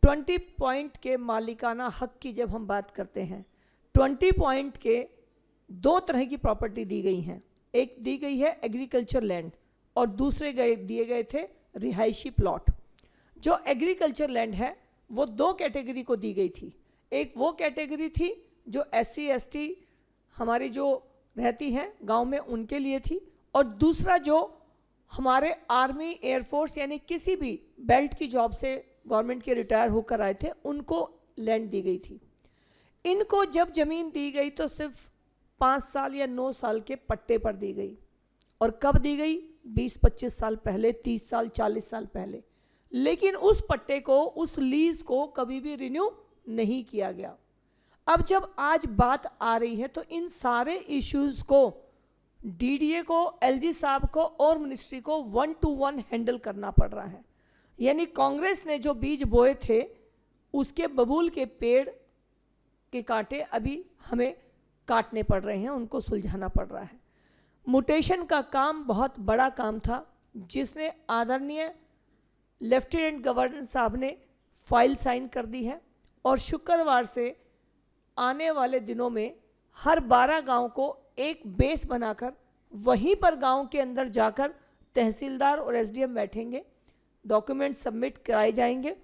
20 point के मालिकाना हक की जब हम बात करते हैं, 20 पॉइंट के दो तरह की प्रॉपर्टी दी गई हैं। एक दी गई है एग्रीकल्चर लैंड और दूसरे दिए गए थे रिहायशी प्लॉट। जो एग्रीकल्चर लैंड है वो दो कैटेगरी को दी गई थी। एक वो कैटेगरी थी जो SC ST हमारी जो रहती हैं गांव में उनके लिए थी, और दूसरा जो हमारे आर्मी एयरफोर्स यानी किसी भी बेल्ट की जॉब से गवर्नमेंट के रिटायर होकर आए थे उनको लैंड दी गई थी। इनको जब जमीन दी गई तो सिर्फ 5 साल या 9 साल के पट्टे पर दी गई। और कब दी गई? 20-25 साल पहले, 30 साल 40 साल पहले। लेकिन उस पट्टे को, उस लीज को कभी भी रिन्यू नहीं किया गया। अब जब आज बात आ रही है तो इन सारे इश्यूज को DDA को, LG साहब को और मिनिस्ट्री को 1 to 1 हैंडल करना पड़ रहा है। यानी कांग्रेस ने जो बीज बोए थे उसके बबूल के पेड़ के कांटे अभी हमें काटने पड़ रहे हैं, उनको सुलझाना पड़ रहा है। म्यूटेशन का काम बहुत बड़ा काम था जिसने आदरणीय लेफ्टिनेंट गवर्नर साहब ने फाइल साइन कर दी है, और शुक्रवार से आने वाले दिनों में हर 12 गांव को एक बेस बनाकर वहीं पर गांव के अंदर जाकर तहसीलदार और SDM बैठेंगे, डॉक्यूमेंट सबमिट कराए जाएंगे